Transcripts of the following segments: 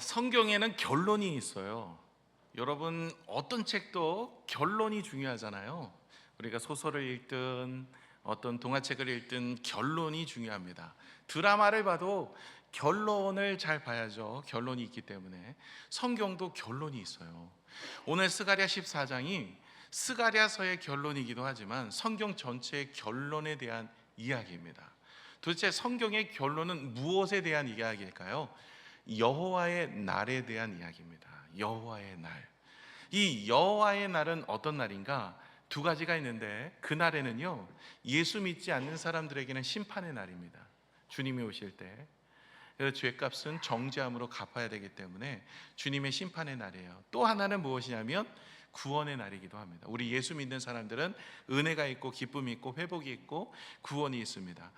성경에는 결론이 있어요. 여러분, 어떤 책도 결론이 중요하잖아요. 우리가 소설을 읽든 어떤 동화책을 읽든 결론이 중요합니다. 드라마를 봐도 결론을 잘 봐야죠. 결론이 있기 때문에. 성경도 결론이 있어요. 오늘 스가랴 14장이 스가랴서의 결론이기도 하지만 성경 전체의 결론에 대한 이야기입니다. 도대체 성경의 결론은 무엇에 대한 이야기일까요? 여호와의 날에 대한 이야기입니다. 여호와의 날. 이 여호와의 날은 어떤 날인가? 두 가지가 있는데, 그 날에는요, 예수 믿지 않는 사람들에게는 심판의 날입니다. 주님이 오실 때 그 죄값은 정죄함으로 갚아야 되기 때문에 주님의 심판의 날이에요. 또 하나는 무엇이냐면 구원의 날이기도 합니다. 우리 예수 믿는 사람들은 은혜가 있고 기쁨이 있고 회복이 있고 구원이 있습니다.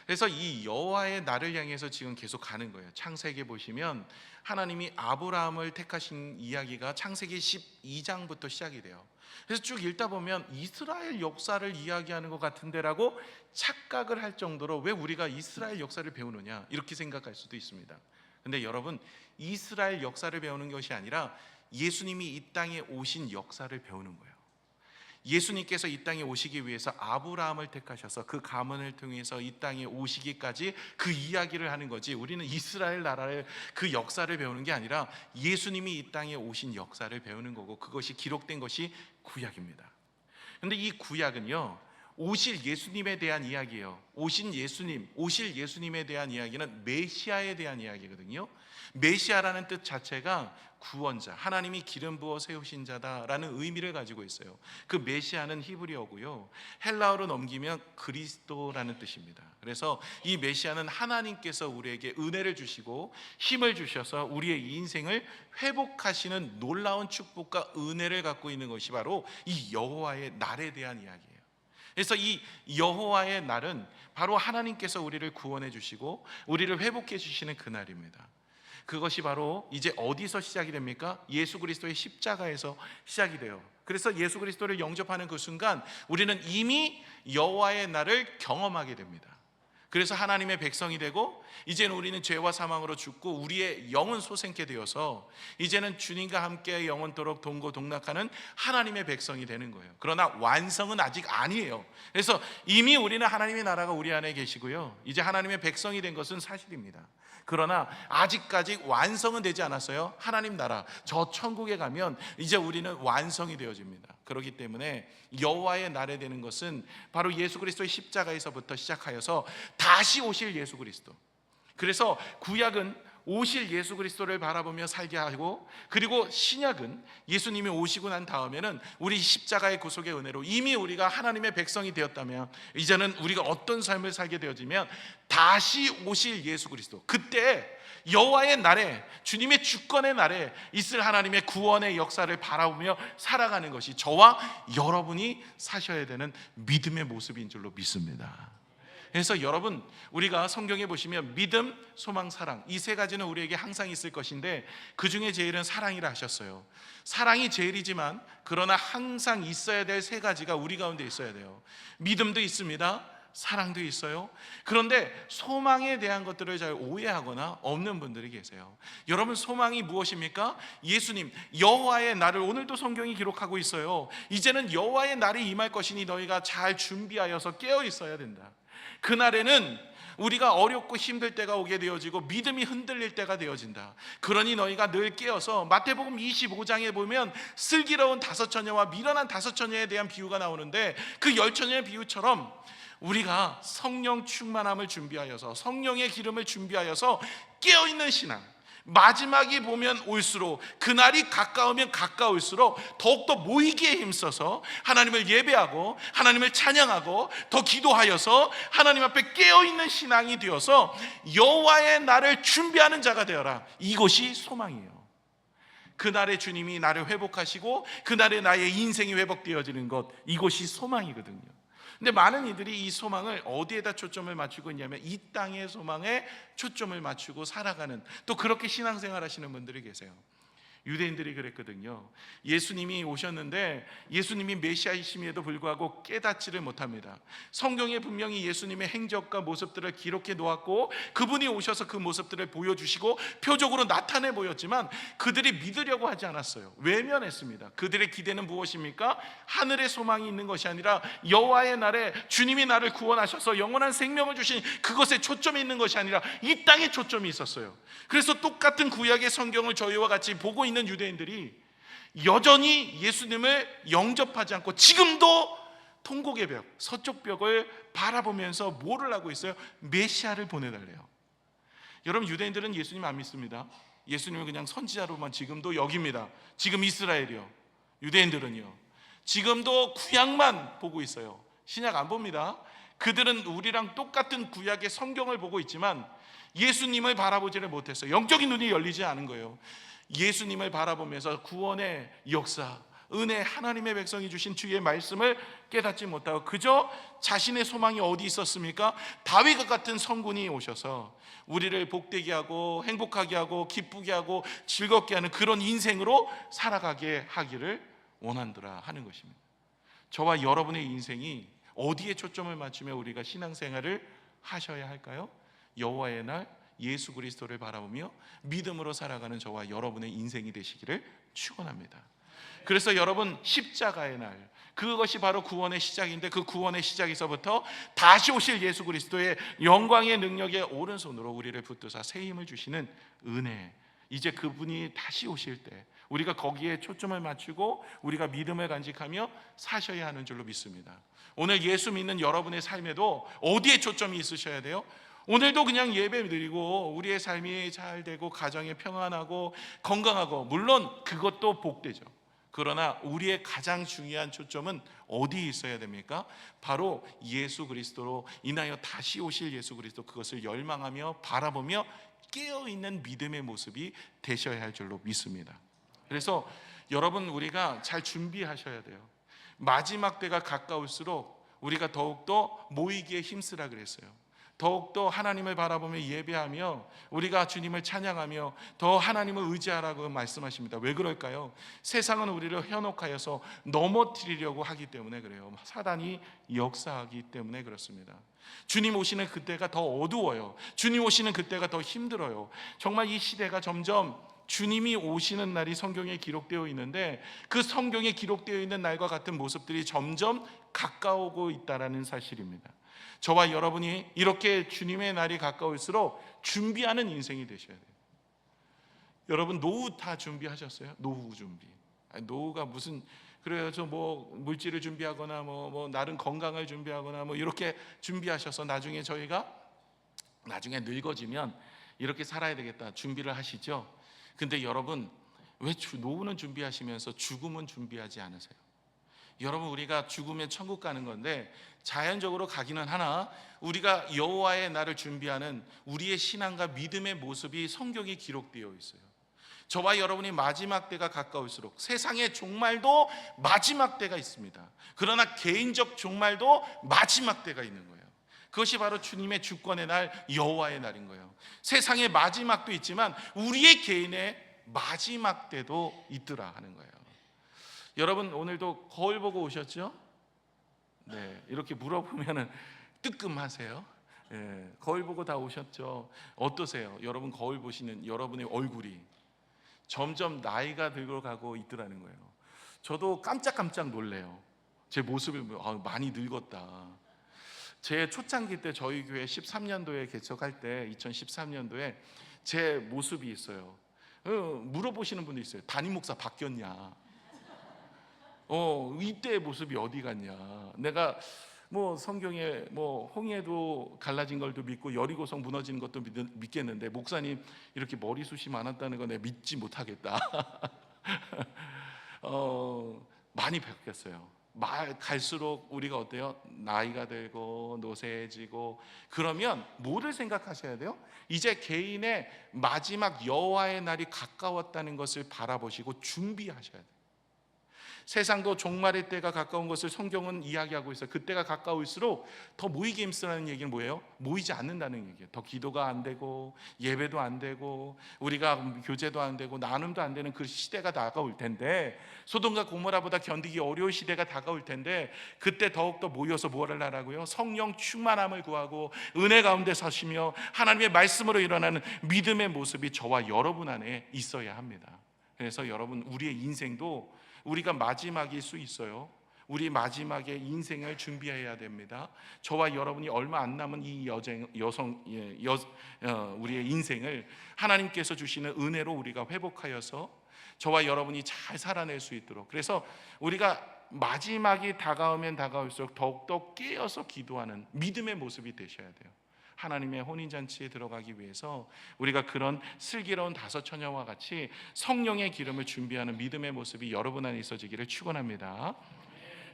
그래서 이 여호와의 날을 향해서 지금 계속 가는 거예요. 창세기 보시면 하나님이 아브라함을 택하신 이야기가 창세기 12장부터 시작이 돼요. 그래서 쭉 읽다 보면 이스라엘 역사를 이야기하는 것 같은데라고 착각을 할 정도로, 왜 우리가 이스라엘 역사를 배우느냐 이렇게 생각할 수도 있습니다. 근데 여러분, 이스라엘 역사를 배우는 것이 아니라 예수님이 이 땅에 오신 역사를 배우는 거예요. 예수님께서 이 땅에 오시기 위해서 아브라함을 택하셔서 그 가문을 통해서 이 땅에 오시기까지 그 이야기를 하는 거지, 우리는 이스라엘 나라의 그 역사를 배우는 게 아니라 예수님이 이 땅에 오신 역사를 배우는 거고, 그것이 기록된 것이 구약입니다. 그런데 이 구약은요, 오실 예수님에 대한 이야기예요. 오실 예수님에 대한 이야기는 메시아에 대한 이야기거든요. 메시아라는 뜻 자체가 구원자, 하나님이 기름 부어 세우신 자다라는 의미를 가지고 있어요. 그 메시아는 히브리어고요, 헬라어로 넘기면 그리스도라는 뜻입니다. 그래서 이 메시아는 하나님께서 우리에게 은혜를 주시고 힘을 주셔서 우리의 인생을 회복하시는 놀라운 축복과 은혜를 갖고 있는 것이 바로 이 여호와의 날에 대한 이야기예요. 그래서 이 여호와의 날은 바로 하나님께서 우리를 구원해 주시고 우리를 회복해 주시는 그 날입니다. 그것이 바로 이제 어디서 시작이 됩니까? 예수 그리스도의 십자가에서 시작이 돼요. 그래서 예수 그리스도를 영접하는 그 순간 우리는 이미 여호와의 날을 경험하게 됩니다. 그래서 하나님의 백성이 되고, 이제는 우리는 죄와 사망으로 죽고 우리의 영은 소생케 되어서 이제는 주님과 함께 영원토록 동고동락하는 하나님의 백성이 되는 거예요. 그러나 완성은 아직 아니에요. 그래서 이미 우리는 하나님의 나라가 우리 안에 계시고요, 이제 하나님의 백성이 된 것은 사실입니다. 그러나 아직까지 완성은 되지 않았어요. 하나님 나라, 저 천국에 가면 이제 우리는 완성이 되어집니다. 그렇기 때문에 여호와의 날에 되는 것은 바로 예수 그리스도의 십자가에서부터 시작하여서 다시 오실 예수 그리스도. 그래서 구약은 오실 예수 그리스도를 바라보며 살게 하고, 그리고 신약은 예수님이 오시고 난 다음에는 우리 십자가의 구속의 은혜로 이미 우리가 하나님의 백성이 되었다면, 이제는 우리가 어떤 삶을 살게 되어지면 다시 오실 예수 그리스도, 그때 여호와의 날에, 주님의 주권의 날에 있을 하나님의 구원의 역사를 바라보며 살아가는 것이 저와 여러분이 사셔야 되는 믿음의 모습인 줄로 믿습니다. 그래서 여러분, 우리가 성경에 보시면 믿음, 소망, 사랑, 이 세 가지는 우리에게 항상 있을 것인데 그 중에 제일은 사랑이라 하셨어요. 사랑이 제일이지만 그러나 항상 있어야 될 세 가지가 우리 가운데 있어야 돼요. 믿음도 있습니다, 사랑도 있어요. 그런데 소망에 대한 것들을 잘 오해하거나 없는 분들이 계세요. 여러분, 소망이 무엇입니까? 예수님, 여호와의 날을 오늘도 성경이 기록하고 있어요. 이제는 여호와의 날이 임할 것이니 너희가 잘 준비하여서 깨어 있어야 된다. 그날에는 우리가 어렵고 힘들 때가 오게 되어지고 믿음이 흔들릴 때가 되어진다. 그러니 너희가 늘 깨어서, 마태복음 25장에 보면 슬기로운 다섯 처녀와 미련한 다섯 처녀에 대한 비유가 나오는데, 그 열 처녀의 비유처럼 우리가 성령 충만함을 준비하여서, 성령의 기름을 준비하여서 깨어있는 신앙, 마지막이 보면 올수록, 그날이 가까우면 가까울수록 더욱더 모이기에 힘써서 하나님을 예배하고 하나님을 찬양하고 더 기도하여서 하나님 앞에 깨어있는 신앙이 되어서 여호와의 날을 준비하는 자가 되어라. 이것이 소망이에요. 그날에 주님이 나를 회복하시고 그날에 나의 인생이 회복되어지는 것, 이것이 소망이거든요. 근데 많은 이들이 이 소망을 어디에다 초점을 맞추고 있냐면 이 땅의 소망에 초점을 맞추고 살아가는, 또 그렇게 신앙생활 하시는 분들이 계세요. 유대인들이 그랬거든요. 예수님이 오셨는데 예수님이 메시아이심에도 불구하고 깨닫지를 못합니다. 성경에 분명히 예수님의 행적과 모습들을 기록해 놓았고 그분이 오셔서 그 모습들을 보여주시고 표적으로 나타내 보였지만 그들이 믿으려고 하지 않았어요. 외면했습니다. 그들의 기대는 무엇입니까? 하늘의 소망이 있는 것이 아니라 여호와의 날에 주님이 나를 구원하셔서 영원한 생명을 주신 그것에 초점이 있는 것이 아니라 이 땅에 초점이 있었어요. 그래서 똑같은 구약의 성경을 저희와 같이 보고 있는 유대인들이 여전히 예수님을 영접하지 않고 지금도 통곡의 벽, 서쪽 벽을 바라보면서 뭐를 하고 있어요? 메시아를 보내달래요. 여러분, 유대인들은 예수님 안 믿습니다. 예수님을 그냥 선지자로만 지금도 여깁니다. 지금 이스라엘이요. 유대인들은요, 지금도 구약만 보고 있어요. 신약 안 봅니다. 그들은 우리랑 똑같은 구약의 성경을 보고 있지만 예수님을 바라보지를 못했어요. 영적인 눈이 열리지 않은 거예요. 예수님을 바라보면서 구원의 역사, 은혜, 하나님의 백성이 주신 주의 말씀을 깨닫지 못하고 그저 자신의 소망이 어디 있었습니까? 다윗과 같은 성군이 오셔서 우리를 복되게 하고 행복하게 하고 기쁘게 하고 즐겁게 하는 그런 인생으로 살아가게 하기를 원한더라 하는 것입니다. 저와 여러분의 인생이 어디에 초점을 맞추며 우리가 신앙생활을 하셔야 할까요? 여호와의 날 예수 그리스도를 바라보며 믿음으로 살아가는 저와 여러분의 인생이 되시기를 축원합니다. 그래서 여러분, 십자가의 날, 그것이 바로 구원의 시작인데 그 구원의 시작에서부터 다시 오실 예수 그리스도의 영광의 능력의 오른손으로 우리를 붙드사 새 힘을 주시는 은혜, 이제 그분이 다시 오실 때 우리가 거기에 초점을 맞추고 우리가 믿음을 간직하며 사셔야 하는 줄로 믿습니다. 오늘 예수 믿는 여러분의 삶에도 어디에 초점이 있으셔야 돼요? 오늘도 그냥 예배 드리고 우리의 삶이 잘 되고 가정이 평안하고 건강하고, 물론 그것도 복되죠. 그러나 우리의 가장 중요한 초점은 어디에 있어야 됩니까? 바로 예수 그리스도로 인하여 다시 오실 예수 그리스도, 그것을 열망하며 바라보며 깨어있는 믿음의 모습이 되셔야 할 줄로 믿습니다. 그래서 여러분, 우리가 잘 준비하셔야 돼요. 마지막 때가 가까울수록 우리가 더욱더 모이기에 힘쓰라 그랬어요. 더욱더 하나님을 바라보며 예배하며 우리가 주님을 찬양하며 더 하나님을 의지하라고 말씀하십니다. 왜 그럴까요? 세상은 우리를 현혹하여서 넘어뜨리려고 하기 때문에 그래요. 사단이 역사하기 때문에 그렇습니다. 주님 오시는 그때가 더 어두워요. 주님 오시는 그때가 더 힘들어요. 정말 이 시대가 점점 주님이 오시는 날이 성경에 기록되어 있는데 그 성경에 기록되어 있는 날과 같은 모습들이 점점 가까우고 있다는 사실입니다. 저와 여러분이 이렇게 주님의 날이 가까울수록 준비하는 인생이 되셔야 돼요. 여러분, 노후 다 준비하셨어요? 노후 준비. 노후가 무슨, 그래요, 저 뭐 물질을 준비하거나 뭐 나른 건강을 준비하거나 뭐 이렇게 준비하셔서 나중에 저희가 나중에 늙어지면 이렇게 살아야 되겠다 준비를 하시죠. 근데 여러분, 왜 노후는 준비하시면서 죽음은 준비하지 않으세요? 여러분, 우리가 죽으면 천국 가는 건데 자연적으로 가기는 하나 우리가 여호와의 날을 준비하는 우리의 신앙과 믿음의 모습이 성경에 기록되어 있어요. 저와 여러분이 마지막 때가 가까울수록 세상의 종말도 마지막 때가 있습니다. 그러나 개인적 종말도 마지막 때가 있는 거예요. 그것이 바로 주님의 주권의 날, 여호와의 날인 거예요. 세상의 마지막도 있지만 우리의 개인의 마지막 때도 있더라 하는 거예요. 여러분, 오늘도 거울 보고 오셨죠? 네, 이렇게 물어보면은 뜨끔하세요. 예, 거울 보고 다 오셨죠? 어떠세요? 여러분, 거울 보시는 여러분의 얼굴이 점점 나이가 들어가고 있더라는 거예요. 저도 깜짝깜짝 놀래요. 제 모습을 많이 늙었다. 제 초창기 때 저희 교회 13년도에 개척할 때 2013년도에 제 모습이 있어요. 물어보시는 분도 있어요. 담임 목사 바뀌었냐? 이때의 모습이 어디 갔냐? 내가 뭐 성경에 뭐 홍해도 갈라진 걸도 믿고 여리고성 무너지는 것도 믿겠는데 목사님 이렇게 머리숱이 많았다는 거 내가 믿지 못하겠다. 많이 바뀌었어요. 갈수록 우리가 어때요? 나이가 들고 노쇠해지고 그러면 뭐를 생각하셔야 돼요? 이제 개인의 마지막 여호와의 날이 가까웠다는 것을 바라보시고 준비하셔야 돼요. 세상도 종말의 때가 가까운 것을 성경은 이야기하고 있어요. 그때가 가까울수록 더 모이기 힘쓰라는 얘기는 뭐예요? 모이지 않는다는 얘기예요. 더 기도가 안 되고 예배도 안 되고 우리가 교제도 안 되고 나눔도 안 되는 그 시대가 다가올 텐데, 소돔과 고모라보다 견디기 어려운 시대가 다가올 텐데, 그때 더욱더 모여서 뭐를 하라고요? 성령 충만함을 구하고 은혜 가운데 서시며 하나님의 말씀으로 일어나는 믿음의 모습이 저와 여러분 안에 있어야 합니다. 그래서 여러분, 우리의 인생도 우리가 마지막일 수 있어요. 우리 마지막에 인생을 준비해야 됩니다. 저와 여러분이 얼마 안 남은 이 우리의 인생을 하나님께서 주시는 은혜로 우리가 회복하여서 저와 여러분이 잘 살아낼 수 있도록, 그래서 우리가 마지막이 다가오면 다가올수록 더욱더 깨어서 기도하는 믿음의 모습이 되셔야 돼요. 하나님의 혼인잔치에 들어가기 위해서 우리가 그런 슬기로운 다섯 처녀와 같이 성령의 기름을 준비하는 믿음의 모습이 여러분 안에 있어지기를 축원합니다.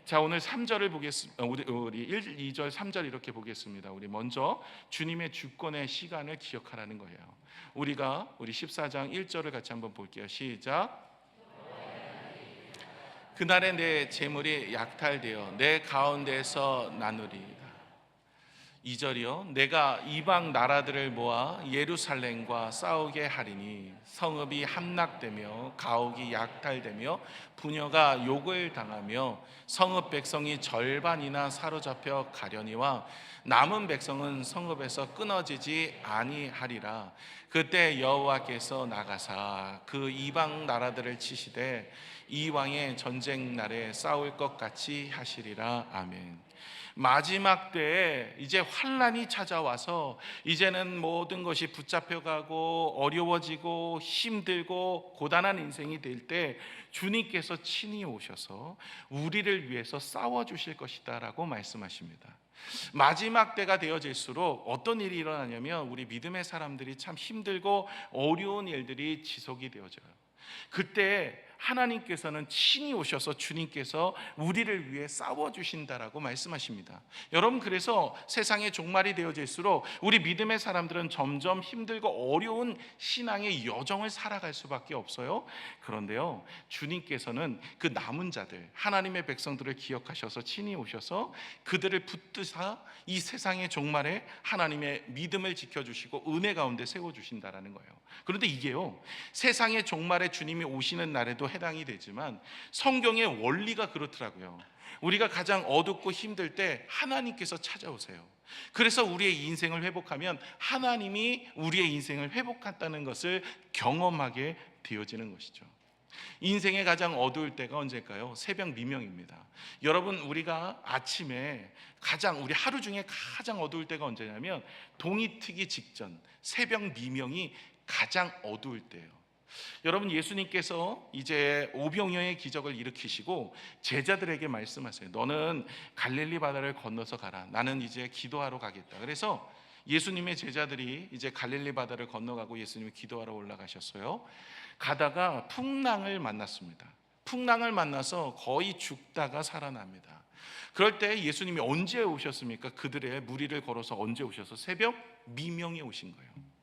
자, 오늘 3절을 보겠습니다. 우리 1, 2절, 3절 이렇게 보겠습니다. 우리 먼저 주님의 주권의 시간을 기억하라는 거예요. 우리 14장 1절을 같이 한번 볼게요. 시작. 그날에 내 재물이 약탈되어 내 가운데서 나누리. 2절이요. 내가 이방 나라들을 모아 예루살렘과 싸우게 하리니 성읍이 함락되며 가옥이 약탈되며 부녀가 욕을 당하며 성읍 백성이 절반이나 사로잡혀 가려니와 남은 백성은 성읍에서 끊어지지 아니하리라. 그때 여호와께서 나가사 그 이방 나라들을 치시되 이 왕의 전쟁 날에 싸울 것 같이 하시리라. 아멘. 마지막 때에 이제 환난이 찾아와서 이제는 모든 것이 붙잡혀가고 어려워지고 힘들고 고단한 인생이 될 때 주님께서 친히 오셔서 우리를 위해서 싸워주실 것이다 라고 말씀하십니다. 마지막 때가 되어질수록 어떤 일이 일어나냐면 우리 믿음의 사람들이 참 힘들고 어려운 일들이 지속이 되어져요. 그때 하나님께서는 친히 오셔서 주님께서 우리를 위해 싸워주신다라고 말씀하십니다. 여러분, 그래서 세상의 종말이 되어질수록 우리 믿음의 사람들은 점점 힘들고 어려운 신앙의 여정을 살아갈 수밖에 없어요. 그런데요, 주님께서는 그 남은 자들, 하나님의 백성들을 기억하셔서 친히 오셔서 그들을 붙드사 이 세상의 종말에 하나님의 믿음을 지켜주시고 은혜 가운데 세워주신다라는 거예요. 그런데 이게요, 세상의 종말에 주님이 오시는 날에도 해당이 되지만 성경의 원리가 그렇더라고요. 우리가 가장 어둡고 힘들 때 하나님께서 찾아오세요. 그래서 우리의 인생을 회복하면 하나님이 우리의 인생을 회복한다는 것을 경험하게 되어지는 것이죠. 인생의 가장 어두울 때가 언제일까요? 새벽 미명입니다. 여러분, 우리가 아침에 우리 하루 중에 가장 어두울 때가 언제냐면 동이 트기 직전 새벽 미명이 가장 어두울 때예요. 여러분, 예수님께서 이제 오병이어의 기적을 일으키시고 제자들에게 말씀하세요. 너는 갈릴리 바다를 건너서 가라. 나는 이제 기도하러 가겠다. 그래서 예수님의 제자들이 이제 갈릴리 바다를 건너가고 예수님이 기도하러 올라가셨어요. 가다가 풍랑을 만났습니다. 풍랑을 만나서 거의 죽다가 살아납니다. 그럴 때 예수님이 언제 오셨습니까? 그들의 무리를 걸어서 언제 오셔서 새벽 미명에 오신 거예요.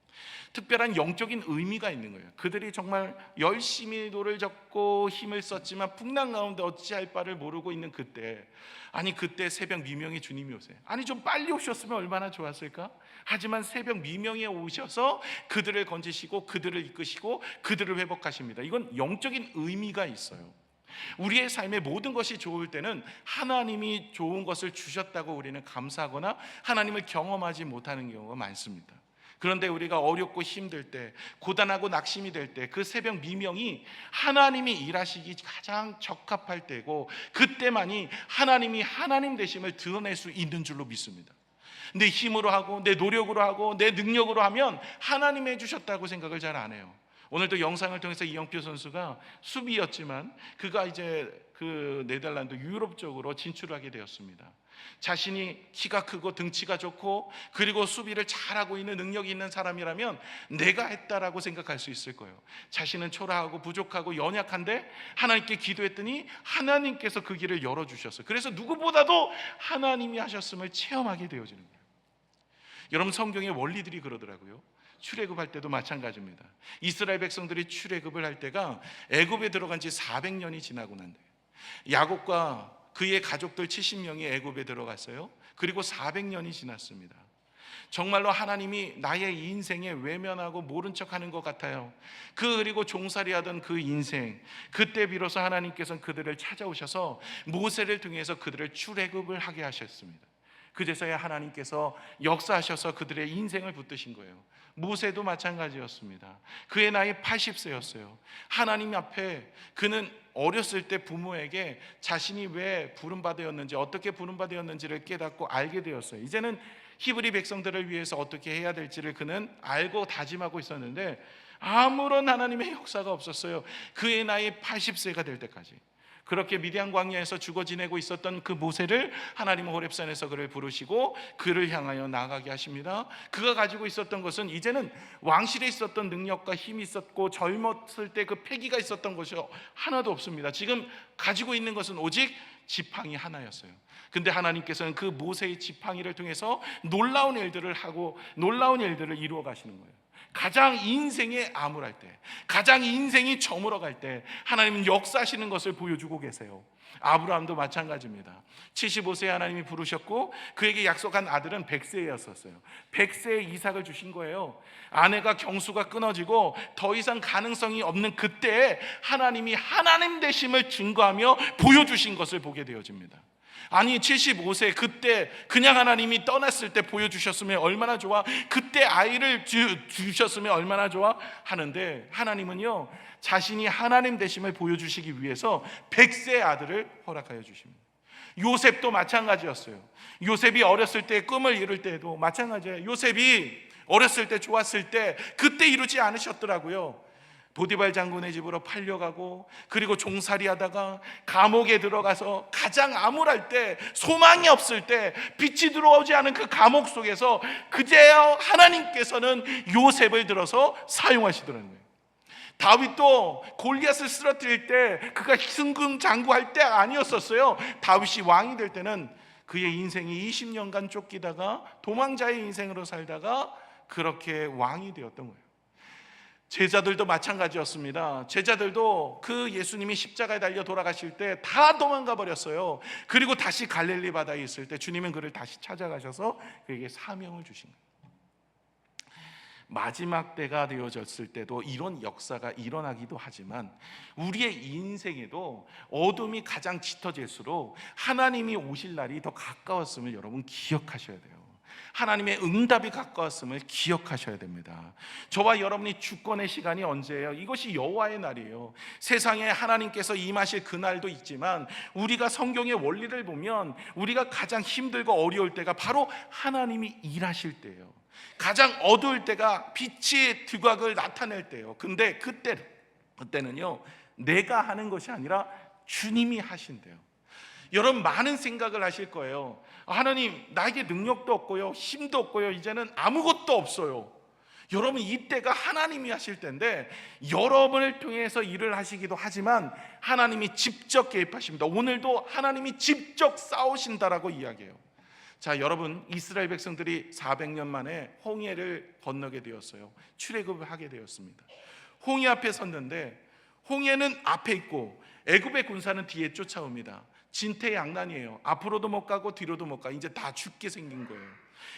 특별한 영적인 의미가 있는 거예요. 그들이 정말 열심히 노를 젓고 힘을 썼지만 풍랑 가운데 어찌할 바를 모르고 있는 그때, 그때 새벽 미명에 주님이 오세요. 좀 빨리 오셨으면 얼마나 좋았을까? 하지만 새벽 미명에 오셔서 그들을 건지시고 그들을 이끄시고 그들을 회복하십니다. 이건 영적인 의미가 있어요. 우리의 삶의 모든 것이 좋을 때는 하나님이 좋은 것을 주셨다고 우리는 감사하거나 하나님을 경험하지 못하는 경우가 많습니다. 그런데 우리가 어렵고 힘들 때, 고단하고 낙심이 될 때, 그 새벽 미명이 하나님이 일하시기 가장 적합할 때고, 그때만이 하나님이 하나님 되심을 드러낼 수 있는 줄로 믿습니다. 내 힘으로 하고 내 노력으로 하고 내 능력으로 하면 하나님이 해주셨다고 생각을 잘 안 해요. 오늘도 영상을 통해서 이영표 선수가 수비였지만 그가 이제 그 네덜란드 유럽 쪽으로 진출하게 되었습니다. 자신이 키가 크고 등치가 좋고 그리고 수비를 잘하고 있는 능력이 있는 사람이라면 내가 했다라고 생각할 수 있을 거예요. 자신은 초라하고 부족하고 연약한데 하나님께 기도했더니 하나님께서 그 길을 열어주셨어요. 그래서 누구보다도 하나님이 하셨음을 체험하게 되어지는 거예요. 여러분, 성경의 원리들이 그러더라고요. 출애굽할 때도 마찬가지입니다. 이스라엘 백성들이 출애굽을 할 때가 애굽에 들어간 지 400년이 지나고 난데 야곱과 그의 가족들 70명이 애굽에 들어갔어요. 그리고 400년이 지났습니다. 정말로 하나님이 나의 인생에 외면하고 모른 척하는 것 같아요. 그리고 종살이하던 그 인생, 그때 비로소 하나님께서는 그들을 찾아오셔서 모세를 통해서 그들을 출애굽을 하게 하셨습니다. 그제서야 하나님께서 역사하셔서 그들의 인생을 붙드신 거예요. 모세도 마찬가지였습니다. 그의 나이 80세였어요. 하나님 앞에 그는 어렸을 때 부모에게 자신이 왜 부름받았는지, 어떻게 부름받았는지를 깨닫고 알게 되었어요. 이제는 히브리 백성들을 위해서 어떻게 해야 될지를 그는 알고 다짐하고 있었는데 아무런 하나님의 역사가 없었어요. 그의 나이 80세가 될 때까지. 그렇게 미디안 광야에서 죽어 지내고 있었던 그 모세를 하나님은 호렙산에서 그를 부르시고 그를 향하여 나아가게 하십니다. 그가 가지고 있었던 것은 이제는 왕실에 있었던 능력과 힘이 있었고 젊었을 때 그 패기가 있었던 것이 하나도 없습니다. 지금 가지고 있는 것은 오직 지팡이 하나였어요. 근데 하나님께서는 그 모세의 지팡이를 통해서 놀라운 일들을 하고 놀라운 일들을 이루어 가시는 거예요. 가장 인생이 암울할 때, 가장 인생이 저물어갈 때 하나님은 역사하시는 것을 보여주고 계세요. 아브라함도 마찬가지입니다. 75세에 하나님이 부르셨고 그에게 약속한 아들은 100세였었어요. 100세에 이삭을 주신 거예요. 아내가 경수가 끊어지고 더 이상 가능성이 없는 그때에 하나님이 하나님 되심을 증거하며 보여주신 것을 보게 되어집니다. 아니 75세 그때 그냥 하나님이 떠났을 때 보여주셨으면 얼마나 좋아, 그때 아이를 주셨으면 얼마나 좋아 하는데 하나님은요 자신이 하나님 되심을 보여주시기 위해서 100세 아들을 허락하여 주십니다. 요셉도 마찬가지였어요. 요셉이 어렸을 때 꿈을 이룰 때도 마찬가지예요. 요셉이 어렸을 때 좋았을 때 그때 이루지 않으셨더라고요. 보디발 장군의 집으로 팔려가고 그리고 종살이 하다가 감옥에 들어가서 가장 암울할 때, 소망이 없을 때, 빛이 들어오지 않은 그 감옥 속에서 그제야 하나님께서는 요셉을 들어서 사용하시더라는 거예요. 다윗도 골리앗을 쓰러뜨릴 때 그가 승승장구할 때 아니었었어요. 다윗이 왕이 될 때는 그의 인생이 20년간 쫓기다가 도망자의 인생으로 살다가 그렇게 왕이 되었던 거예요. 제자들도 마찬가지였습니다. 제자들도 그 예수님이 십자가에 달려 돌아가실 때 다 도망가 버렸어요. 그리고 다시 갈릴리 바다에 있을 때 주님은 그를 다시 찾아가셔서 그에게 사명을 주신 거예요. 마지막 때가 되어졌을 때도 이런 역사가 일어나기도 하지만 우리의 인생에도 어둠이 가장 짙어질수록 하나님이 오실 날이 더 가까웠음을 여러분 기억하셔야 돼요. 하나님의 응답이 가까웠음을 기억하셔야 됩니다. 저와 여러분이 주권의 시간이 언제예요? 이것이 여호와의 날이에요. 세상에 하나님께서 임하실 그날도 있지만 우리가 성경의 원리를 보면 우리가 가장 힘들고 어려울 때가 바로 하나님이 일하실 때예요. 가장 어두울 때가 빛의 두각을 나타낼 때예요. 근데 그때는요 내가 하는 것이 아니라 주님이 하신대요. 여러분 많은 생각을 하실 거예요. 하나님 나에게 능력도 없고요 힘도 없고요 이제는 아무것도 없어요. 여러분 이때가 하나님이 하실 때인데 여러분을 통해서 일을 하시기도 하지만 하나님이 직접 개입하십니다. 오늘도 하나님이 직접 싸우신다라고 이야기해요. 자 여러분 이스라엘 백성들이 400년 만에 홍해를 건너게 되었어요. 출애굽을 하게 되었습니다. 홍해 앞에 섰는데 홍해는 앞에 있고 애굽의 군사는 뒤에 쫓아옵니다. 진퇴양난이에요. 앞으로도 못 가고 뒤로도 못 가. 이제 다 죽게 생긴 거예요.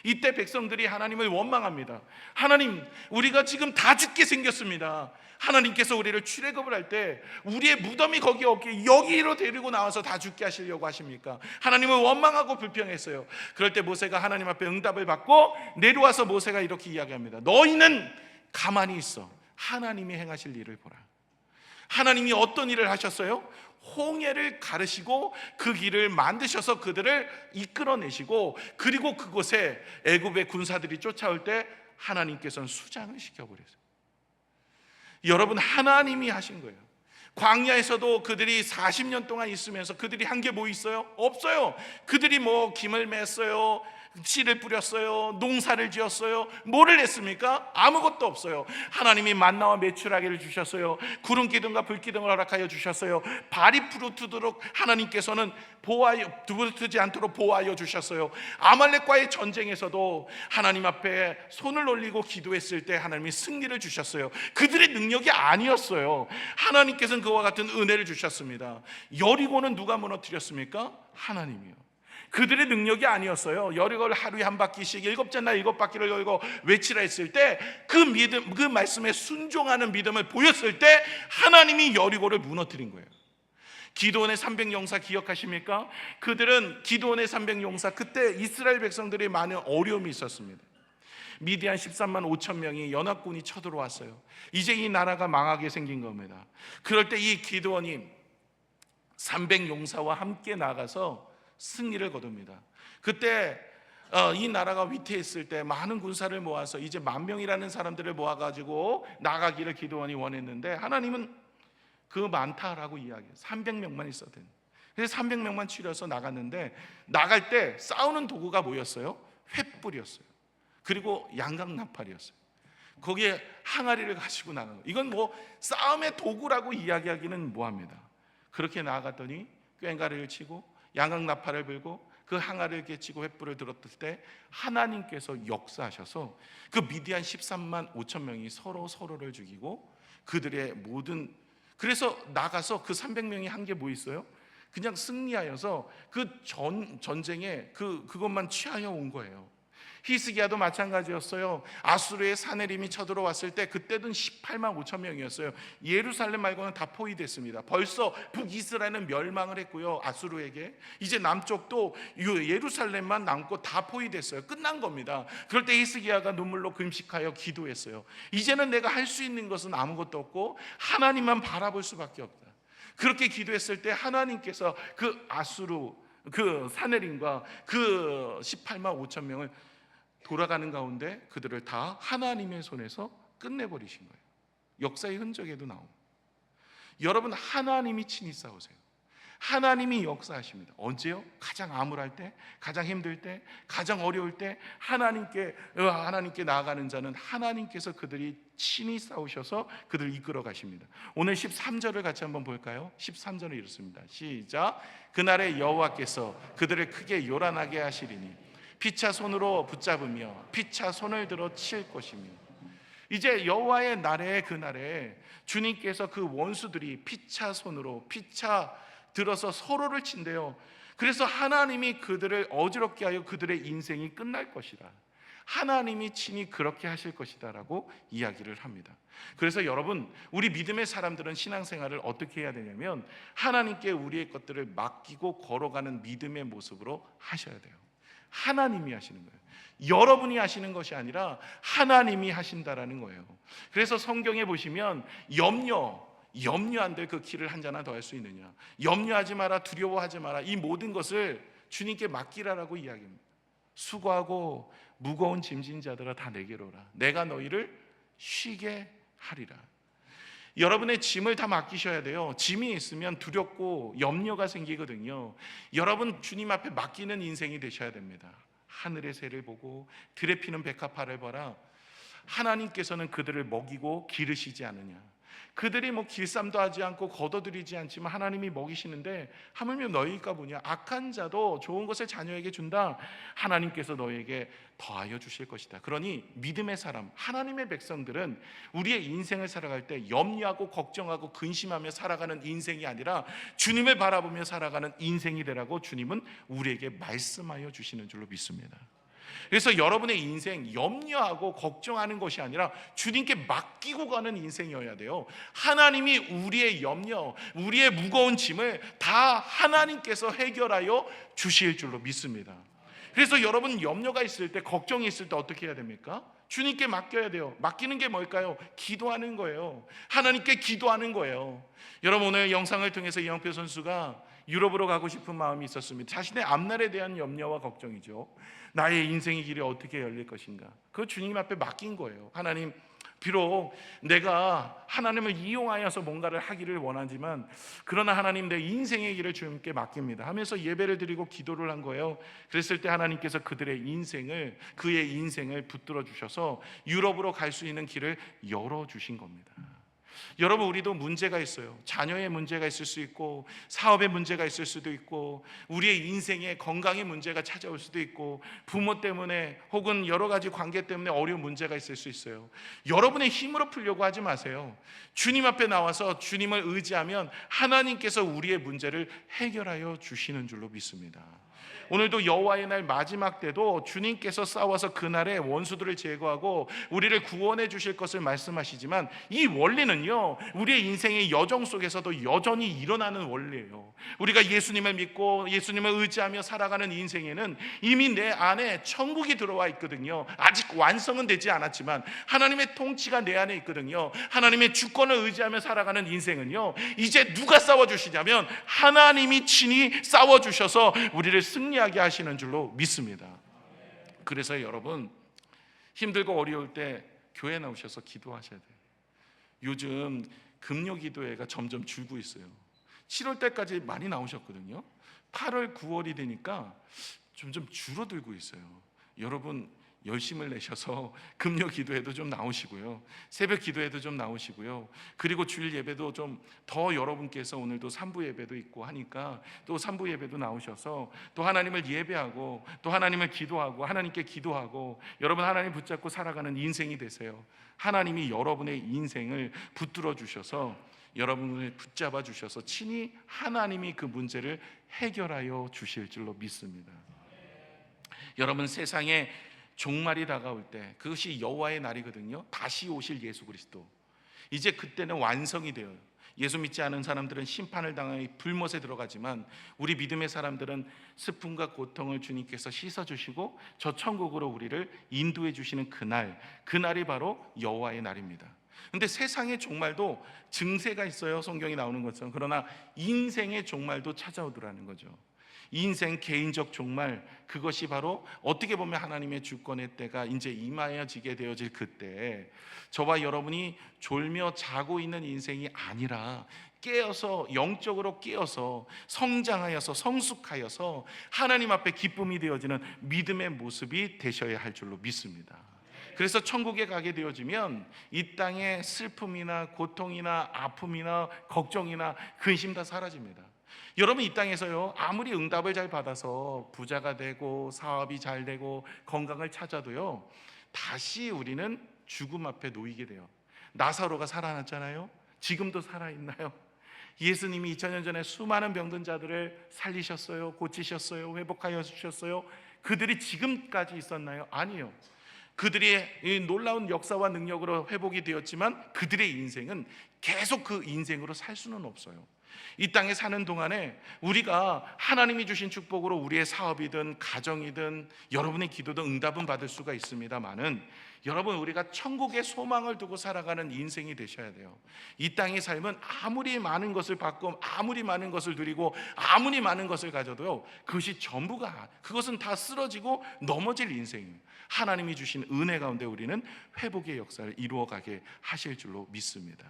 이때 백성들이 하나님을 원망합니다. 하나님 우리가 지금 다 죽게 생겼습니다. 하나님께서 우리를 출애굽을 할 때 우리의 무덤이 거기 없게 여기로 데리고 나와서 다 죽게 하시려고 하십니까? 하나님을 원망하고 불평했어요. 그럴 때 모세가 하나님 앞에 응답을 받고 내려와서 모세가 이렇게 이야기합니다. 너희는 가만히 있어. 하나님이 행하실 일을 보라. 하나님이 어떤 일을 하셨어요? 홍해를 가르시고 그 길을 만드셔서 그들을 이끌어내시고 그리고 그곳에 애굽의 군사들이 쫓아올 때 하나님께서는 수장을 시켜버렸어요. 여러분 하나님이 하신 거예요. 광야에서도 그들이 40년 동안 있으면서 그들이 한 게 뭐 있어요? 없어요. 그들이 뭐 김을 맸어요. 씨를 뿌렸어요. 농사를 지었어요. 뭐를 했습니까? 아무것도 없어요. 하나님이 만나와 메추라기를 주셨어요. 구름 기둥과 불 기둥을 허락하여 주셨어요. 발이 부르트도록 하나님께서는 부르트지 않도록 보호하여 주셨어요. 아말렉과의 전쟁에서도 하나님 앞에 손을 올리고 기도했을 때 하나님이 승리를 주셨어요. 그들의 능력이 아니었어요. 하나님께서는 그와 같은 은혜를 주셨습니다. 여리고는 누가 무너뜨렸습니까? 하나님이요. 그들의 능력이 아니었어요. 여리고를 하루에 한 바퀴씩 7째 날 7바퀴를 열고 외치라 했을 때 그 믿음, 그 말씀에 순종하는 믿음을 보였을 때 하나님이 여리고를 무너뜨린 거예요. 기드온의 300용사 기억하십니까? 그들은 기드온의 300용사, 그때 이스라엘 백성들이 많은 어려움이 있었습니다. 미디안 13만 5천 명이 연합군이 쳐들어왔어요. 이제 이 나라가 망하게 생긴 겁니다. 그럴 때 이 기드온이 300용사와 함께 나가서 승리를 거둡니다. 그때 이 나라가 위태했을 때 많은 군사를 모아서 이제 10,000명이라는 사람들을 모아가지고 나가기를 기드온이 원했는데 하나님은 그 많다라고 이야기해요. 300명만 있었대요. 그래서 300명만 추려서 나갔는데 나갈 때 싸우는 도구가 뭐였어요? 횃불이었어요. 그리고 양각나팔이었어요. 거기에 항아리를 가지고 나간 거예요. 이건 뭐 싸움의 도구라고 이야기하기는 뭐합니다. 그렇게 나아갔더니 꽹과리를 치고 양각나팔을 불고 그 항아리를 깨치고 횃불을 들었을 때 하나님께서 역사하셔서 그 미디안 13만 5천 명이 서로를 죽이고 그들의 모든, 그래서 나가서 그 300명이 한 게 뭐 있어요? 그냥 승리하여서 그 전쟁에 그것만 취하여 온 거예요. 히스기야도 마찬가지였어요. 아수르의 사내림이 쳐들어왔을 때 그때는 18만 5천 명이었어요. 예루살렘 말고는 다 포위됐습니다. 벌써 북이스라엘은 멸망을 했고요, 아수르에게. 이제 남쪽도 예루살렘만 남고 다 포위됐어요. 끝난 겁니다. 그럴 때 히스기야가 눈물로 금식하여 기도했어요. 이제는 내가 할 수 있는 것은 아무것도 없고 하나님만 바라볼 수밖에 없다. 그렇게 기도했을 때 하나님께서 그 아수르 그 사내림과 그 18만 5천 명을 돌아가는 가운데 그들을 다 하나님의 손에서 끝내버리신 거예요. 역사의 흔적에도 나옵니다. 여러분, 하나님이 친히 싸우세요. 하나님이 역사하십니다. 언제요? 가장 암울할 때, 가장 힘들 때, 가장 어려울 때 하나님께 나아가는 자는 하나님께서 그들이 친히 싸우셔서 그들을 이끌어 가십니다. 오늘 13절을 같이 한번 볼까요? 13절은 이렇습니다. 시작. 그날에 여호와께서 그들을 크게 요란하게 하시리니 피차 손으로 붙잡으며 피차 손을 들어 칠 것이며. 이제 여호와의 날에, 그날에 주님께서 그 원수들이 피차 손으로 피차 들어서 서로를 친대요. 그래서 하나님이 그들을 어지럽게 하여 그들의 인생이 끝날 것이다. 하나님이 친히 그렇게 하실 것이다 라고 이야기를 합니다. 그래서 여러분, 우리 믿음의 사람들은 신앙생활을 어떻게 해야 되냐면 하나님께 우리의 것들을 맡기고 걸어가는 믿음의 모습으로 하셔야 돼요. 하나님이 하시는 거예요. 여러분이 하시는 것이 아니라 하나님이 하신다라는 거예요. 그래서 성경에 보시면 염려 안 될 그 길을 한 자나 더 할 수 있느냐, 염려하지 마라, 두려워하지 마라, 이 모든 것을 주님께 맡기라라고 이야기합니다. 수고하고 무거운 짐진 자들아 다 내게로 오라, 내가 너희를 쉬게 하리라. 여러분의 짐을 다 맡기셔야 돼요. 짐이 있으면 두렵고 염려가 생기거든요. 여러분, 주님 앞에 맡기는 인생이 되셔야 됩니다. 하늘의 새를 보고 들에 피는 백합화를 봐라. 하나님께서는 그들을 먹이고 기르시지 않느냐. 그들이 뭐 길쌈도 하지 않고 거둬들이지 않지만 하나님이 먹이시는데 하물며 너희가 뭐냐, 악한 자도 좋은 것을 자녀에게 준다. 하나님께서 너희에게 더하여 주실 것이다. 그러니 믿음의 사람, 하나님의 백성들은 우리의 인생을 살아갈 때 염려하고 걱정하고 근심하며 살아가는 인생이 아니라 주님을 바라보며 살아가는 인생이 되라고 주님은 우리에게 말씀하여 주시는 줄로 믿습니다. 그래서 여러분의 인생, 염려하고 걱정하는 것이 아니라 주님께 맡기고 가는 인생이어야 돼요. 하나님이 우리의 염려, 우리의 무거운 짐을 다 하나님께서 해결하여 주실 줄로 믿습니다. 그래서 여러분, 염려가 있을 때, 걱정이 있을 때 어떻게 해야 됩니까? 주님께 맡겨야 돼요. 맡기는 게 뭘까요? 기도하는 거예요. 하나님께 기도하는 거예요. 여러분, 오늘 영상을 통해서 이영표 선수가 유럽으로 가고 싶은 마음이 있었습니다. 자신의 앞날에 대한 염려와 걱정이죠. 나의 인생의 길이 어떻게 열릴 것인가, 그거 주님 앞에 맡긴 거예요. 하나님, 비록 내가 하나님을 이용하여서 뭔가를 하기를 원하지만 그러나 하나님 내 인생의 길을 주님께 맡깁니다 하면서 예배를 드리고 기도를 한 거예요. 그랬을 때 하나님께서 그의 인생을 붙들어 주셔서 유럽으로 갈 수 있는 길을 열어주신 겁니다. 여러분, 우리도 문제가 있어요. 자녀의 문제가 있을 수 있고, 사업의 문제가 있을 수도 있고, 우리의 인생에 건강의 문제가 찾아올 수도 있고, 부모 때문에 혹은 여러 가지 관계 때문에 어려운 문제가 있을 수 있어요. 여러분의 힘으로 풀려고 하지 마세요. 주님 앞에 나와서 주님을 의지하면 하나님께서 우리의 문제를 해결하여 주시는 줄로 믿습니다. 오늘도 여호와의 날 마지막 때도 주님께서 싸워서 그날의 원수들을 제거하고 우리를 구원해 주실 것을 말씀하시지만, 이 원리는요, 우리의 인생의 여정 속에서도 여전히 일어나는 원리예요. 우리가 예수님을 믿고 예수님을 의지하며 살아가는 인생에는 이미 내 안에 천국이 들어와 있거든요. 아직 완성은 되지 않았지만 하나님의 통치가 내 안에 있거든요. 하나님의 주권을 의지하며 살아가는 인생은요, 이제 누가 싸워주시냐면 하나님이 친히 싸워주셔서 우리를 승리하게 하시는 줄로 믿습니다. 그래서 여러분, 힘들고 어려울 때 교회 나오셔서 기도하셔야 돼요. 요즘 금요 기도회가 점점 줄고 있어요. 7월 때까지 많이 나오셨거든요. 8월 9월이 되니까 점점 줄어들고 있어요. 여러분, 열심을 내셔서 금요 기도회도 좀 나오시고요, 새벽 기도회도 좀 나오시고요, 그리고 주일 예배도 좀 더 여러분께서 오늘도 3부 예배도 있고 하니까 또 3부 예배도 나오셔서 또 하나님을 예배하고 또 하나님을 기도하고 하나님께 기도하고 여러분 하나님 붙잡고 살아가는 인생이 되세요. 하나님이 여러분의 인생을 붙들어 주셔서 여러분을 붙잡아 주셔서 친히 하나님이 그 문제를 해결하여 주실 줄로 믿습니다. 여러분, 세상에 종말이 다가올 때 그것이 여호와의 날이거든요. 다시 오실 예수 그리스도, 이제 그때는 완성이 되어요. 예수 믿지 않은 사람들은 심판을 당하여 불못에 들어가지만 우리 믿음의 사람들은 슬픔과 고통을 주님께서 씻어주시고 저 천국으로 우리를 인도해 주시는 그날이 바로 여호와의 날입니다. 근데 세상의 종말도 증세가 있어요. 성경이 나오는 것처럼. 그러나 인생의 종말도 찾아오더라는 거죠. 인생 개인적 종말, 그것이 바로 어떻게 보면 하나님의 주권의 때가 이제 임하여지게 되어질 그때 저와 여러분이 졸며 자고 있는 인생이 아니라 깨어서, 영적으로 깨어서 성장하여서 성숙하여서 하나님 앞에 기쁨이 되어지는 믿음의 모습이 되셔야 할 줄로 믿습니다. 그래서 천국에 가게 되어지면 이 땅의 슬픔이나 고통이나 아픔이나 걱정이나 근심 다 사라집니다. 여러분, 이 땅에서요, 아무리 응답을 잘 받아서 부자가 되고 사업이 잘 되고 건강을 찾아도요, 다시 우리는 죽음 앞에 놓이게 돼요. 나사로가 살아났잖아요. 지금도 살아있나요? 예수님이 2000년 전에 수많은 병든 자들을 살리셨어요. 고치셨어요. 회복하여 주셨어요. 그들이 지금까지 있었나요? 아니요. 그들이 놀라운 역사와 능력으로 회복이 되었지만 그들의 인생은 계속 그 인생으로 살 수는 없어요. 이 땅에 사는 동안에 우리가 하나님이 주신 축복으로 우리의 사업이든 가정이든 여러분의 기도든 응답은 받을 수가 있습니다만은, 여러분, 우리가 천국의 소망을 두고 살아가는 인생이 되셔야 돼요. 이 땅의 삶은 아무리 많은 것을 받고 아무리 많은 것을 누리고 아무리 많은 것을 가져도요, 그것이 전부가, 그것은 다 쓰러지고 넘어질 인생이에요. 하나님이 주신 은혜 가운데 우리는 회복의 역사를 이루어가게 하실 줄로 믿습니다.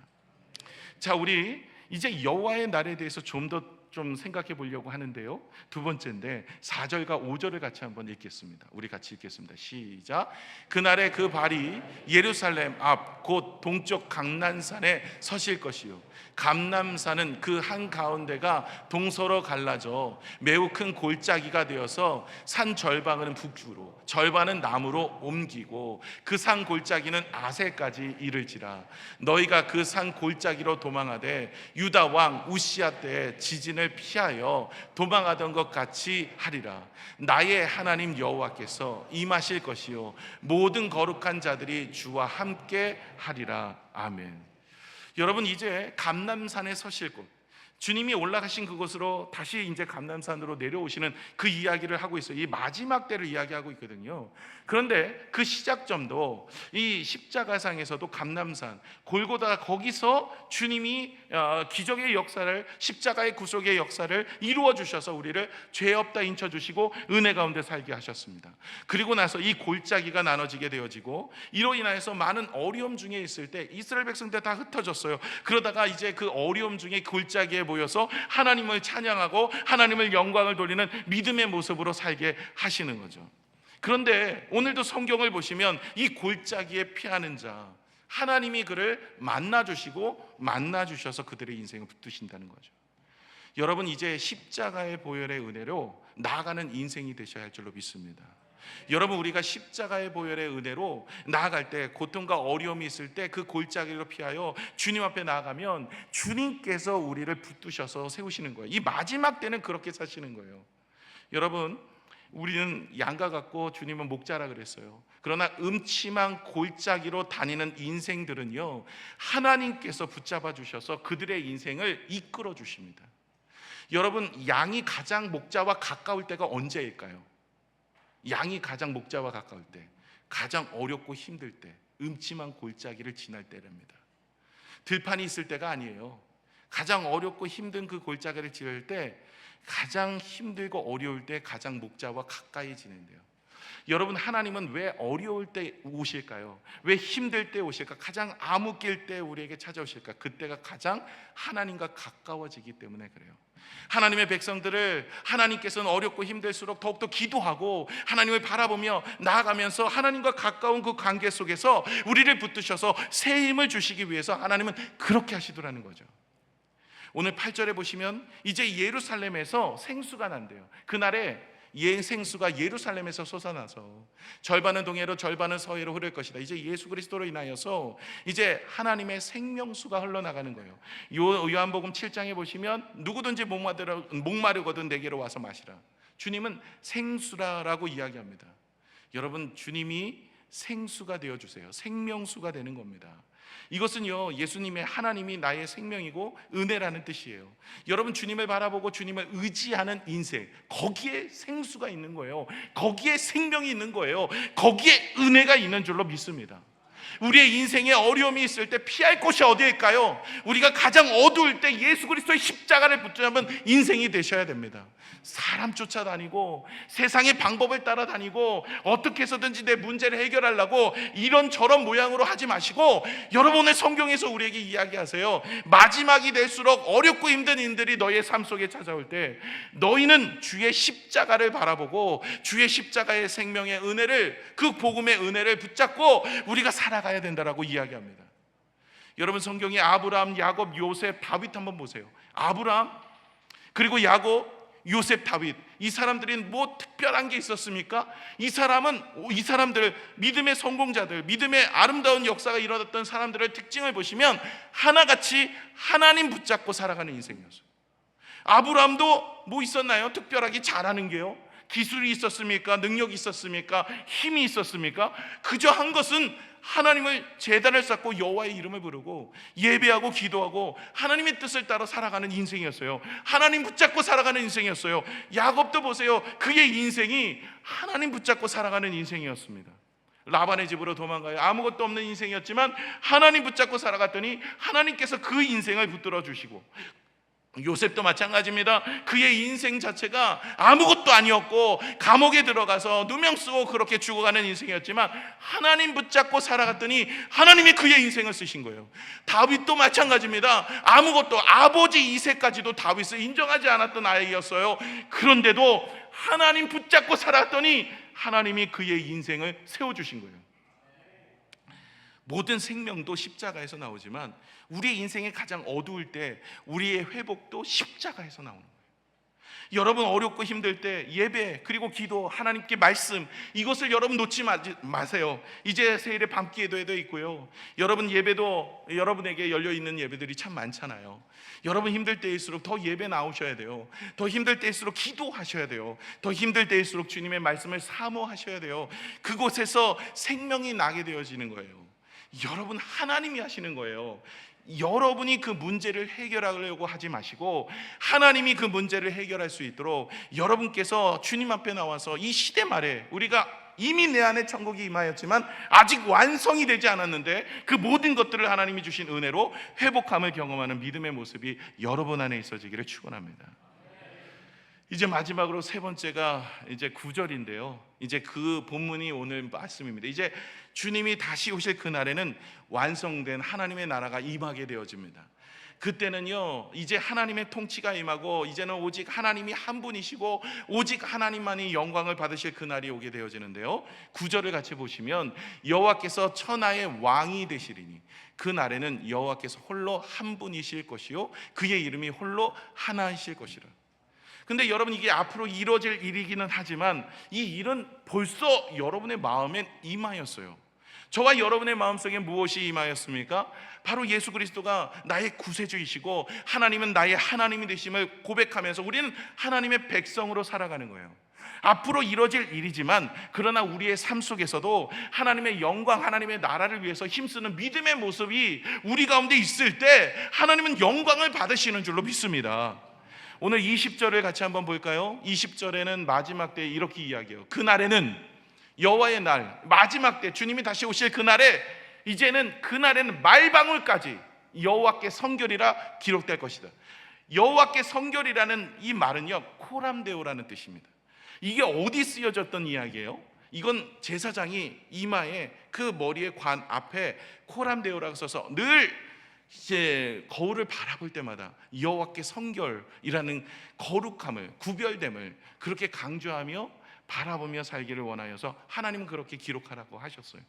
자, 우리 이제 여호와의 날에 대해서 좀 더 생각해 보려고 하는데요, 두 번째인데 4절과 5절을 같이 한번 읽겠습니다. 우리 같이 읽겠습니다. 시작. 그날에 그 발이 예루살렘 앞 곧 동쪽 감난산에 서실 것이요, 감난산은 그 한가운데가 동서로 갈라져 매우 큰 골짜기가 되어서 산 절반은 북쪽으로 절반은 남으로 옮기고 그 산 골짜기는 아세까지 이를지라. 너희가 그 산 골짜기로 도망하되 유다 왕 우시야 때에 지진을 피하여 도망하던 것 같이 하리라. 나의 하나님 여호와께서 임하실 것이요 모든 거룩한 자들이 주와 함께 하리라. 아멘. 여러분, 이제 감람산에 서실 곳, 주님이 올라가신 그곳으로 다시 이제 감람산으로 내려오시는 그 이야기를 하고 있어요. 이 마지막 때를 이야기하고 있거든요. 그런데 그 시작점도 이 십자가상에서도 감람산, 골고다, 거기서 주님이 기적의 역사를, 십자가의 구속의 역사를 이루어 주셔서 우리를 죄 없다 인쳐 주시고 은혜 가운데 살게 하셨습니다. 그리고 나서 이 골짜기가 나눠지게 되어지고, 이로 인하여서 많은 어려움 중에 있을 때 이스라엘 백성들 다 흩어졌어요. 그러다가 이제 그 어려움 중에 골짜기에 모여서 하나님을 찬양하고 하나님을 영광을 돌리는 믿음의 모습으로 살게 하시는 거죠. 그런데 오늘도 성경을 보시면 이 골짜기에 피하는 자, 하나님이 그를 만나주시고 만나주셔서 그들의 인생을 붙드신다는 거죠. 여러분, 이제 십자가의 보혈의 은혜로 나아가는 인생이 되셔야 할 줄로 믿습니다. 여러분, 우리가 십자가의 보혈의 은혜로 나아갈 때, 고통과 어려움이 있을 때 그 골짜기로 피하여 주님 앞에 나아가면 주님께서 우리를 붙드셔서 세우시는 거예요. 이 마지막 때는 그렇게 사시는 거예요. 여러분, 우리는 양과 같고 주님은 목자라 그랬어요. 그러나 음침한 골짜기로 다니는 인생들은요, 하나님께서 붙잡아 주셔서 그들의 인생을 이끌어 주십니다. 여러분, 양이 가장 목자와 가까울 때가 언제일까요? 양이 가장 목자와 가까울 때, 가장 어렵고 힘들 때, 음침한 골짜기를 지날 때랍니다. 들판이 있을 때가 아니에요. 가장 어렵고 힘든 그 골짜기를 지날 때, 가장 힘들고 어려울 때 가장 목자와 가까이 지낸대요. 여러분, 하나님은 왜 어려울 때 오실까요? 왜 힘들 때 오실까? 가장 암흑길 때 우리에게 찾아오실까? 그때가 가장 하나님과 가까워지기 때문에 그래요. 하나님의 백성들을 하나님께서는 어렵고 힘들수록 더욱더 기도하고 하나님을 바라보며 나아가면서 하나님과 가까운 그 관계 속에서 우리를 붙드셔서 새 힘을 주시기 위해서 하나님은 그렇게 하시더라는 거죠. 오늘 8절에 보시면 이제 예루살렘에서 생수가 난대요. 그날에 생수가 예루살렘에서 솟아나서 절반은 동해로 절반은 서해로 흐를 것이다. 이제 예수 그리스도로 인하여서 이제 하나님의 생명수가 흘러나가는 거예요. 요한복음 7장에 보시면 누구든지 목마르거든 내게로 와서 마시라. 주님은 생수라라고 이야기합니다. 여러분, 주님이 생수가 되어주세요. 생명수가 되는 겁니다. 이것은요, 예수님의 하나님이 나의 생명이고 은혜라는 뜻이에요. 여러분, 주님을 바라보고 주님을 의지하는 인생, 거기에 생수가 있는 거예요. 거기에 생명이 있는 거예요. 거기에 은혜가 있는 줄로 믿습니다. 우리의 인생에 어려움이 있을 때 피할 곳이 어디일까요? 우리가 가장 어두울 때 예수 그리스도의 십자가를 붙잡은 인생이 되셔야 됩니다. 사람 쫓아다니고 세상의 방법을 따라다니고 어떻게 해서든지 내 문제를 해결하려고 이런저런 모양으로 하지 마시고, 여러분의 성경에서 우리에게 이야기하세요. 마지막이 될수록 어렵고 힘든 일들이 너의 삶 속에 찾아올 때 너희는 주의 십자가를 바라보고 주의 십자가의 생명의 은혜를, 그 복음의 은혜를 붙잡고 우리가 살아가야 된다라고 이야기합니다. 여러분, 성경에 아브라함, 야곱, 요셉, 다윗 한번 보세요. 아브라함, 그리고 야곱, 요셉, 다윗, 이 사람들이 뭐 특별한 게 있었습니까? 이 사람들 믿음의 성공자들, 믿음의 아름다운 역사가 일어났던 사람들의 특징을 보시면 하나같이 하나님 붙잡고 살아가는 인생이었어요. 아브라함도 뭐 있었나요? 특별하게 잘하는 게요? 기술이 있었습니까? 능력이 있었습니까? 힘이 있었습니까? 그저 한 것은 하나님을 제단을 쌓고 여호와의 이름을 부르고 예배하고 기도하고 하나님의 뜻을 따라 살아가는 인생이었어요. 하나님 붙잡고 살아가는 인생이었어요. 야곱도 보세요. 그의 인생이 하나님 붙잡고 살아가는 인생이었습니다. 라반의 집으로 도망가요. 아무것도 없는 인생이었지만 하나님 붙잡고 살아갔더니 하나님께서 그 인생을 붙들어 주시고, 요셉도 마찬가지입니다. 그의 인생 자체가 아무것도 아니었고 감옥에 들어가서 누명 쓰고 그렇게 죽어가는 인생이었지만 하나님 붙잡고 살아갔더니 하나님이 그의 인생을 쓰신 거예요. 다윗도 마찬가지입니다. 아무것도, 아버지 이새까지도 다윗을 인정하지 않았던 아이였어요. 그런데도 하나님 붙잡고 살았더니 하나님이 그의 인생을 세워주신 거예요. 모든 생명도 십자가에서 나오지만 우리의 인생이 가장 어두울 때 우리의 회복도 십자가에서 나오는 거예요. 여러분, 어렵고 힘들 때 예배, 그리고 기도, 하나님께 말씀, 이것을 여러분 놓지 마세요. 이제 세일의 밤기도에도 있고요. 여러분 예배도 여러분에게 열려있는 예배들이 참 많잖아요. 여러분 힘들 때일수록 더 예배 나오셔야 돼요. 더 힘들 때일수록 기도하셔야 돼요. 더 힘들 때일수록 주님의 말씀을 사모하셔야 돼요. 그곳에서 생명이 나게 되어지는 거예요. 여러분, 하나님이 하시는 거예요. 여러분이 그 문제를 해결하려고 하지 마시고 하나님이 그 문제를 해결할 수 있도록 여러분께서 주님 앞에 나와서 이 시대 말에 우리가 이미 내 안에 천국이 임하였지만 아직 완성이 되지 않았는데 그 모든 것들을 하나님이 주신 은혜로 회복함을 경험하는 믿음의 모습이 여러분 안에 있어지기를 축원합니다. 이제 마지막으로 세 번째가 이제 9절인데요. 이제 그 본문이 오늘 말씀입니다. 이제 주님이 다시 오실 그날에는 완성된 하나님의 나라가 임하게 되어집니다. 그때는요, 이제 하나님의 통치가 임하고 이제는 오직 하나님이 한 분이시고 오직 하나님만이 영광을 받으실 그날이 오게 되어지는데요. 9절을 같이 보시면 여호와께서 천하의 왕이 되시리니 그날에는 여호와께서 홀로 한 분이실 것이요 그의 이름이 홀로 하나이실 것이라. 근데 여러분, 이게 앞으로 이루어질 일이기는 하지만 이 일은 벌써 여러분의 마음에 임하였어요. 저와 여러분의 마음속에 무엇이 임하였습니까? 바로 예수 그리스도가 나의 구세주이시고 하나님은 나의 하나님이 되심을 고백하면서 우리는 하나님의 백성으로 살아가는 거예요. 앞으로 이루어질 일이지만 그러나 우리의 삶 속에서도 하나님의 영광, 하나님의 나라를 위해서 힘쓰는 믿음의 모습이 우리 가운데 있을 때 하나님은 영광을 받으시는 줄로 믿습니다. 오늘 20절을 같이 한번 볼까요? 20절에는 마지막 때 이렇게 이야기해요. 그날에는, 여호와의 날, 마지막 때 주님이 다시 오실 그날에 이제는 그날에는 말방울까지 여호와께 성결이라 기록될 것이다. 여호와께 성결이라는 이 말은요, 코람데오라는 뜻입니다. 이게 어디 쓰여졌던 이야기예요? 이건 제사장이 이마에 그 머리의 관 앞에 코람데오라고 써서 늘 이제 거울을 바라볼 때마다 여호와께 성결이라는 거룩함을, 구별됨을 그렇게 강조하며 바라보며 살기를 원하여서 하나님은 그렇게 기록하라고 하셨어요.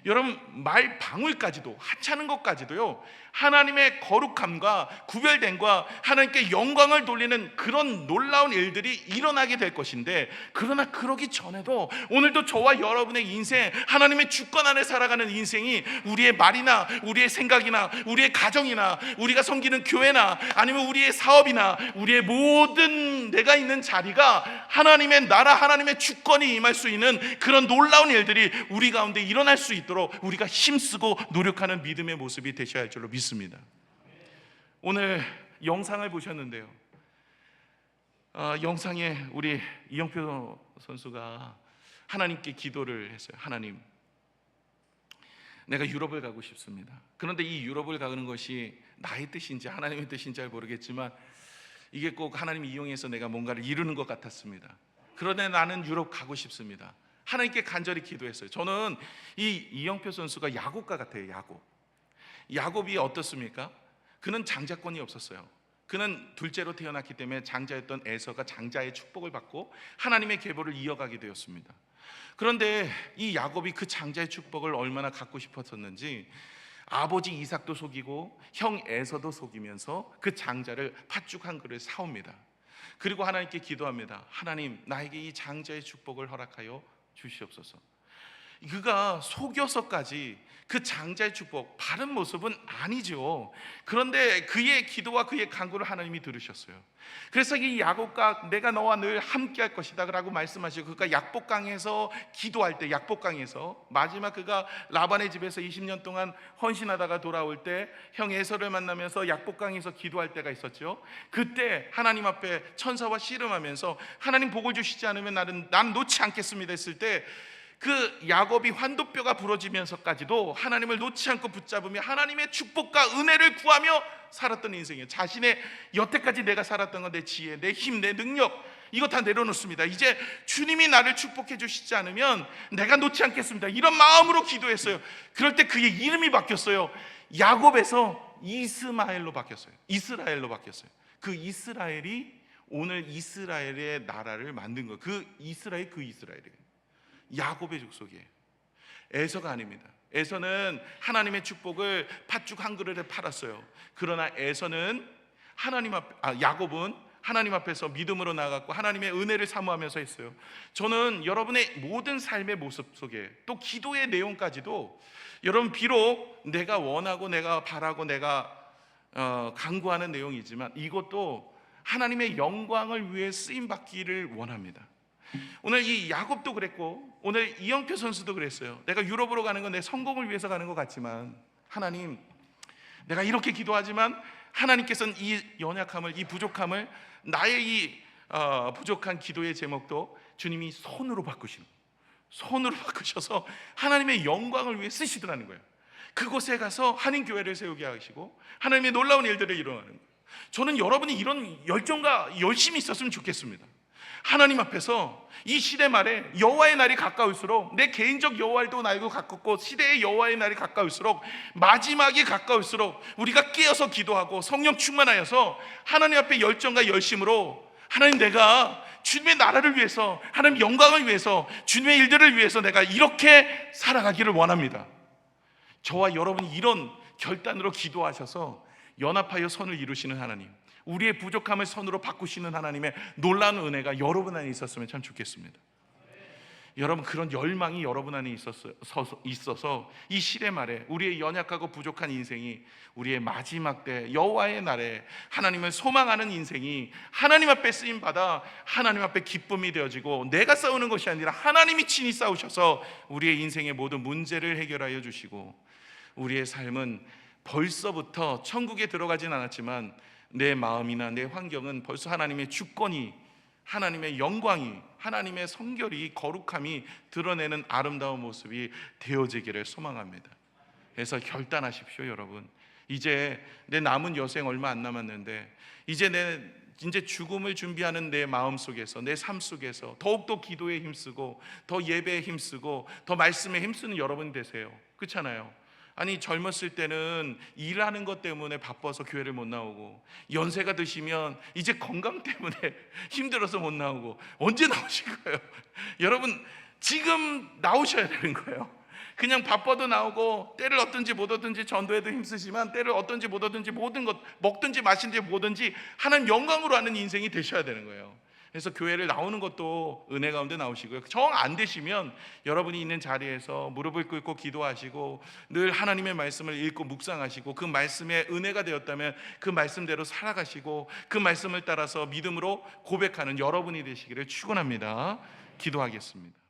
여러분, 말방울까지도, 하찮은 것까지도요, 하나님의 거룩함과 구별됨과 하나님께 영광을 돌리는 그런 놀라운 일들이 일어나게 될 것인데, 그러나 그러기 전에도 오늘도 저와 여러분의 인생, 하나님의 주권 안에 살아가는 인생이 우리의 말이나 우리의 생각이나 우리의 가정이나 우리가 섬기는 교회나 아니면 우리의 사업이나 우리의 모든 내가 있는 자리가 하나님의 나라, 하나님의 주권이 임할 수 있는 그런 놀라운 일들이 우리 가운데 일어날 수 있도록 우리가 힘쓰고 노력하는 믿음의 모습이 되셔야 할 줄로 믿습니다. 오늘 영상을 보셨는데요, 영상에 우리 이영표 선수가 하나님께 기도를 했어요. 하나님, 내가 유럽을 가고 싶습니다. 그런데 이 유럽을 가는 것이 나의 뜻인지 하나님의 뜻인지 잘 모르겠지만 이게 꼭 하나님이 이용해서 내가 뭔가를 이루는 것 같았습니다. 그런데 나는 유럽 가고 싶습니다. 하나님께 간절히 기도했어요. 저는 이 이영표 선수가 야곱과 같아요. 야곱이 어떻습니까? 그는 장자권이 없었어요. 그는 둘째로 태어났기 때문에 장자였던 에서가 장자의 축복을 받고 하나님의 계보를 이어가게 되었습니다. 그런데 이 야곱이 그 장자의 축복을 얼마나 갖고 싶었었는지 아버지 이삭도 속이고 형 에서도 속이면서 그 장자를 팥죽 한 그릇 사옵니다. 그리고 하나님께 기도합니다. 하나님, 나에게 이 장자의 축복을 허락하여 주시옵소서. 그가 속여서까지 그 장자의 축복, 바른 모습은 아니죠. 그런데 그의 기도와 그의 간구를 하나님이 들으셨어요. 그래서 이 야곱과 내가 너와 늘 함께 할 것이다 라고 말씀하시고, 그가 약복강에서 기도할 때, 약복강에서 마지막 그가 라반의 집에서 20년 동안 헌신하다가 돌아올 때 형 에서를 만나면서 약복강에서 기도할 때가 있었죠. 그때 하나님 앞에 천사와 씨름하면서 하나님 복을 주시지 않으면 나는 놓지 않겠습니다 했을 때 그 야곱이 환도뼈가 부러지면서까지도 하나님을 놓지 않고 붙잡으며 하나님의 축복과 은혜를 구하며 살았던 인생이에요. 자신의 여태까지 내가 살았던 건 내 지혜, 내 힘, 내 능력, 이거 다 내려놓습니다. 이제 주님이 나를 축복해 주시지 않으면 내가 놓지 않겠습니다, 이런 마음으로 기도했어요. 그럴 때 그의 이름이 바뀌었어요. 야곱에서 이스마엘로 바뀌었어요. 이스라엘로 바뀌었어요. 그 이스라엘이 오늘 이스라엘의 나라를 만든 거예요. 그 이스라엘이에요. 야곱의 족속이에요. 에서가 아닙니다. 에서는 하나님의 축복을 팥죽 한 그릇에 팔았어요. 그러나 야곱은 하나님 앞에서 믿음으로 나아갔고 하나님의 은혜를 사모하면서 했어요. 저는 여러분의 모든 삶의 모습 속에 또 기도의 내용까지도 여러분, 비록 내가 원하고 내가 바라고 내가 간구하는 내용이지만 이것도 하나님의 영광을 위해 쓰임 받기를 원합니다. 오늘 이 야곱도 그랬고 오늘 이영표 선수도 그랬어요. 내가 유럽으로 가는 건 내 성공을 위해서 가는 것 같지만 하나님, 내가 이렇게 기도하지만 하나님께서는 이 연약함을, 이 부족함을, 나의 이 부족한 기도의 제목도 주님이 손으로 바꾸셔서 하나님의 영광을 위해 쓰시더라는 거예요. 그곳에 가서 한인교회를 세우게 하시고 하나님의 놀라운 일들을 일어나는 거예요. 저는 여러분이 이런 열정과 열심이 있었으면 좋겠습니다. 하나님 앞에서 이 시대 말에 여호와의 날이 가까울수록, 내 개인적 여호와도 날도 가깝고 시대의 여호와의 날이 가까울수록, 마지막이 가까울수록 우리가 깨어서 기도하고 성령 충만하여서 하나님 앞에 열정과 열심으로, 하나님, 내가 주님의 나라를 위해서, 하나님 영광을 위해서, 주님의 일들을 위해서 내가 이렇게 살아가기를 원합니다. 저와 여러분이 이런 결단으로 기도하셔서 연합하여 선을 이루시는 하나님, 우리의 부족함을 선으로 바꾸시는 하나님의 놀라운 은혜가 여러분 안에 있었으면 참 좋겠습니다. 여러분, 그런 열망이 여러분 안에 있어서 이 시대 말에 우리의 연약하고 부족한 인생이 우리의 마지막 때 여호와의 날에 하나님을 소망하는 인생이 하나님 앞에 쓰임받아 하나님 앞에 기쁨이 되어지고, 내가 싸우는 것이 아니라 하나님이 친히 싸우셔서 우리의 인생의 모든 문제를 해결하여 주시고, 우리의 삶은 벌써부터 천국에 들어가진 않았지만 내 마음이나 내 환경은 벌써 하나님의 주권이, 하나님의 영광이, 하나님의 성결이, 거룩함이 드러내는 아름다운 모습이 되어지기를 소망합니다. 그래서 결단하십시오, 여러분. 이제 내 남은 여생 얼마 안 남았는데, 이제 죽음을 준비하는 내 마음 속에서, 내 삶 속에서 더욱더 기도에 힘쓰고, 더 예배에 힘쓰고, 더 말씀에 힘쓰는 여러분 되세요. 그렇잖아요. 아니, 젊었을 때는 일하는 것 때문에 바빠서 교회를 못 나오고, 연세가 드시면 이제 건강 때문에 힘들어서 못 나오고, 언제 나오실 거예요? 여러분, 지금 나오셔야 되는 거예요. 그냥 바빠도 나오고, 때를 얻든지 못 얻든지 전도에도 힘쓰지만, 때를 얻든지 못 얻든지 모든 것, 먹든지 마신지 뭐든지 하나님 영광으로 하는 인생이 되셔야 되는 거예요. 그래서 교회를 나오는 것도 은혜 가운데 나오시고요. 정 안 되시면 여러분이 있는 자리에서 무릎을 꿇고 기도하시고, 늘 하나님의 말씀을 읽고 묵상하시고, 그 말씀에 은혜가 되었다면 그 말씀대로 살아가시고, 그 말씀을 따라서 믿음으로 고백하는 여러분이 되시기를 축원합니다. 기도하겠습니다.